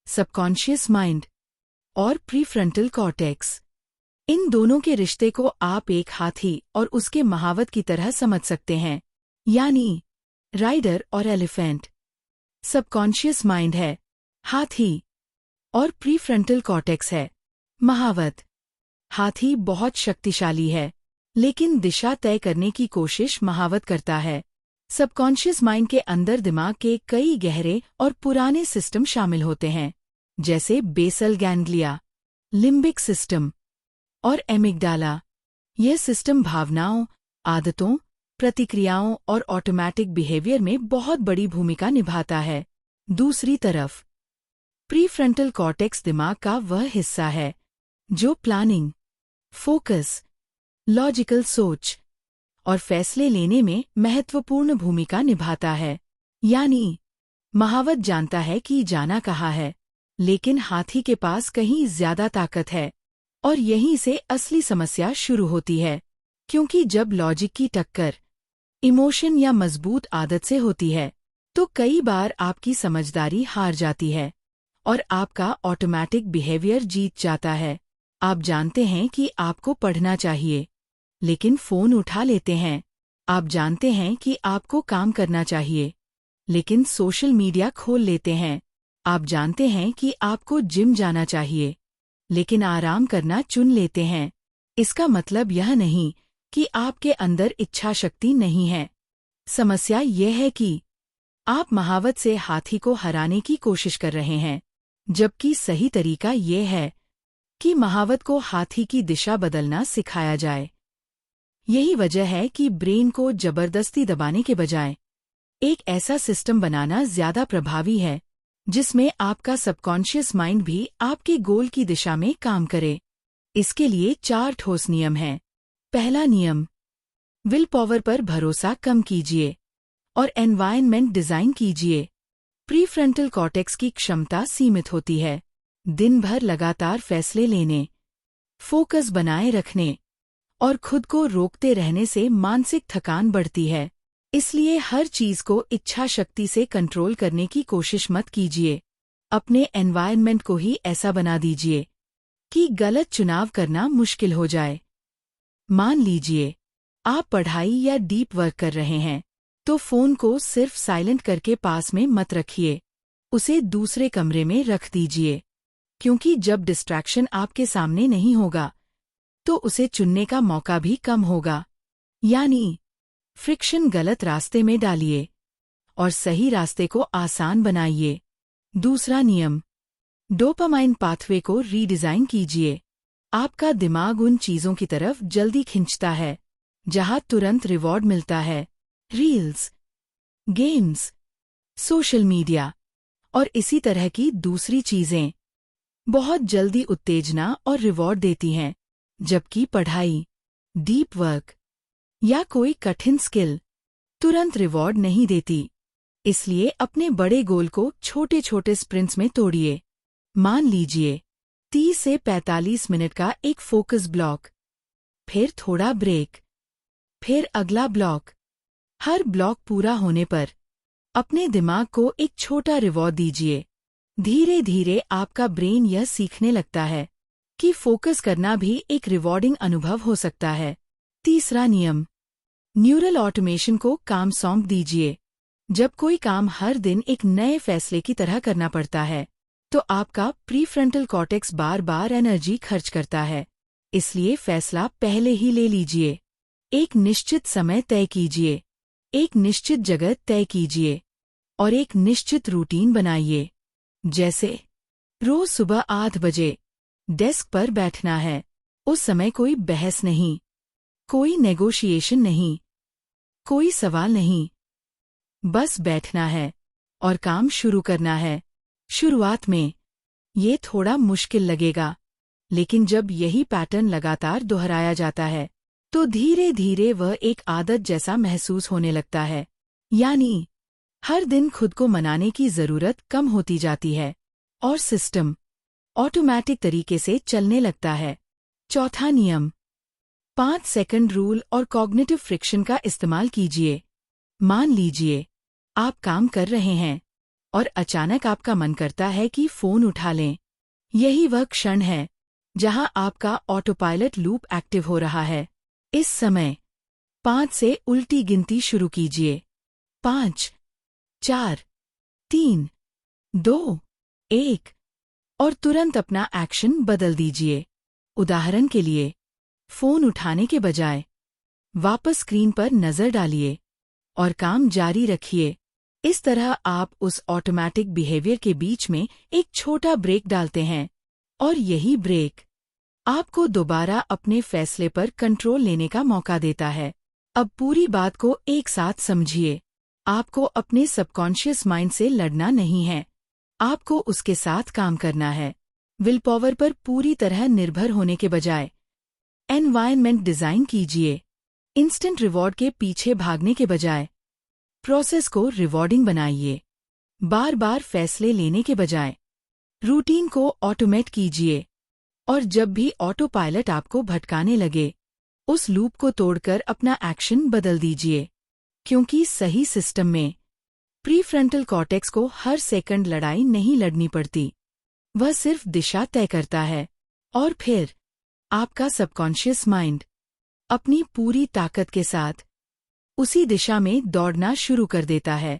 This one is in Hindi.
सबकॉन्शियस माइंड और प्रीफ्रंटल कॉर्टेक्स। इन दोनों के रिश्ते को आप एक हाथी और उसके महावत की तरह समझ सकते हैं, यानी राइडर और एलिफेंट। सबकॉन्शियस माइंड है हाथी और प्रीफ्रंटल कॉर्टेक्स है महावत। हाथी बहुत शक्तिशाली है, लेकिन दिशा तय करने की कोशिश महावत करता है। सबकॉन्शियस माइंड के अंदर दिमाग के कई गहरे और पुराने सिस्टम शामिल होते हैं, जैसे बेसल गैंग्लिया, लिम्बिक सिस्टम और एमिगडाला। यह सिस्टम भावनाओं, आदतों, प्रतिक्रियाओं और ऑटोमैटिक बिहेवियर में बहुत बड़ी भूमिका निभाता है। दूसरी तरफ प्रीफ्रंटल कॉर्टेक्स दिमाग का वह हिस्सा है जो प्लानिंग, फोकस, लॉजिकल सोच और फैसले लेने में महत्वपूर्ण भूमिका निभाता है। यानी महावत जानता है कि जाना कहाँ है, लेकिन हाथी के पास कहीं ज्यादा ताकत है। और यहीं से असली समस्या शुरू होती है, क्योंकि जब लॉजिक की टक्कर इमोशन या मजबूत आदत से होती है, तो कई बार आपकी समझदारी हार जाती है और आपका ऑटोमैटिक बिहेवियर जीत जाता है। आप जानते हैं कि आपको पढ़ना चाहिए, लेकिन फोन उठा लेते हैं। आप जानते हैं कि आपको काम करना चाहिए, लेकिन सोशल मीडिया खोल लेते हैं। आप जानते हैं कि आपको जिम जाना चाहिए, लेकिन आराम करना चुन लेते हैं। इसका मतलब यह नहीं कि आपके अंदर इच्छा शक्ति नहीं है। समस्या यह है कि आप महावत से हाथी को हराने की कोशिश कर रहे हैं, जबकि सही तरीका यह है कि महावत को हाथी की दिशा बदलना सिखाया जाए। यही वजह है कि ब्रेन को जबरदस्ती दबाने के बजाय एक ऐसा सिस्टम बनाना ज्यादा प्रभावी है जिसमें आपका सबकॉन्शियस माइंड भी आपके गोल की दिशा में काम करे। इसके लिए 4 ठोस नियम हैं। पहला नियम, विल पावर पर भरोसा कम कीजिए और एनवायरनमेंट डिजाइन कीजिए। प्रीफ्रंटल कॉर्टेक्स की क्षमता सीमित होती है। दिन भर लगातार फैसले लेने, फोकस बनाए रखने और खुद को रोकते रहने से मानसिक थकान बढ़ती है। इसलिए हर चीज को इच्छा शक्ति से कंट्रोल करने की कोशिश मत कीजिए। अपने एनवायरनमेंट को ही ऐसा बना दीजिए कि गलत चुनाव करना मुश्किल हो जाए। मान लीजिए आप पढ़ाई या डीप वर्क कर रहे हैं, तो फोन को सिर्फ साइलेंट करके पास में मत रखिए, उसे दूसरे कमरे में रख दीजिए, क्योंकि जब डिस्ट्रैक्शन आपके सामने नहीं होगा तो उसे चुनने का मौका भी कम होगा। यानी फ्रिक्शन गलत रास्ते में डालिए और सही रास्ते को आसान बनाइए। दूसरा नियम, डोपामाइन पाथवे को रीडिजाइन कीजिए। आपका दिमाग उन चीजों की तरफ जल्दी खिंचता है जहां तुरंत रिवॉर्ड मिलता है। रील्स, गेम्स, सोशल मीडिया और इसी तरह की दूसरी चीजें बहुत जल्दी उत्तेजना और रिवॉर्ड देती हैं, जबकि पढ़ाई, डीप वर्क या कोई कठिन स्किल तुरंत रिवॉर्ड नहीं देती। इसलिए अपने बड़े गोल को छोटे छोटे स्प्रिंट्स में तोड़िए। मान लीजिए 30 से 45 मिनट का एक फोकस ब्लॉक, फिर थोड़ा ब्रेक, फिर अगला ब्लॉक। हर ब्लॉक पूरा होने पर अपने दिमाग को एक छोटा रिवॉर्ड दीजिए। धीरे धीरे आपका ब्रेन यह सीखने लगता है कि फोकस करना भी एक रिवॉर्डिंग अनुभव हो सकता है। तीसरा नियम, न्यूरल ऑटोमेशन को काम सौंप दीजिए। जब कोई काम हर दिन एक नए फैसले की तरह करना पड़ता है, तो आपका प्रीफ्रंटल कॉर्टेक्स बार बार एनर्जी खर्च करता है। इसलिए फैसला पहले ही ले लीजिए। एक निश्चित समय तय कीजिए, एक निश्चित जगह तय कीजिए और एक निश्चित रूटीन बनाइए। जैसे रोज सुबह 8 बजे डेस्क पर बैठना है। उस समय कोई बहस नहीं, कोई नेगोशिएशन नहीं, कोई सवाल नहीं, बस बैठना है और काम शुरू करना है। शुरुआत में ये थोड़ा मुश्किल लगेगा, लेकिन जब यही पैटर्न लगातार दोहराया जाता है, तो धीरे धीरे वह एक आदत जैसा महसूस होने लगता है। यानी हर दिन खुद को मनाने की जरूरत कम होती जाती है और सिस्टम ऑटोमैटिक तरीके से चलने लगता है। चौथा नियम, 5 सेकंड रूल और कॉग्निटिव फ्रिक्शन का इस्तेमाल कीजिए। मान लीजिए आप काम कर रहे हैं, और अचानक आपका मन करता है कि फोन उठा लें। यही वह क्षण है जहां आपका ऑटोपायलट लूप एक्टिव हो रहा है। इस समय 5 से उल्टी गिनती शुरू कीजिए। 5, 4, 3, 2, 1 और तुरंत अपना एक्शन बदल दीजिए। उदाहरण के लिए, फोन उठाने के बजाय वापस स्क्रीन पर नजर डालिए और काम जारी रखिए। इस तरह आप उस ऑटोमैटिक बिहेवियर के बीच में एक छोटा ब्रेक डालते हैं, और यही ब्रेक आपको दोबारा अपने फैसले पर कंट्रोल लेने का मौका देता है। अब पूरी बात को एक साथ समझिए। आपको अपने सबकॉन्शियस माइंड से लड़ना नहीं है, आपको उसके साथ काम करना है। विल पावर पर पूरी तरह निर्भर होने के बजाय एनवायरनमेंट डिजाइन कीजिए। इंस्टेंट रिवॉर्ड के पीछे भागने के बजाय प्रोसेस को रिवॉर्डिंग बनाइए। बार बार फैसले लेने के बजाय रूटीन को ऑटोमेट कीजिए। और जब भी ऑटो पायलट आपको भटकाने लगे, उस लूप को तोड़कर अपना एक्शन बदल दीजिए। क्योंकि सही सिस्टम में प्रीफ्रंटल कॉर्टेक्स को हर सेकंड लड़ाई नहीं लड़नी पड़ती, वह सिर्फ दिशा तय करता है। और फिर आपका सबकॉन्शियस माइंड अपनी पूरी ताकत के साथ उसी दिशा में दौड़ना शुरू कर देता है।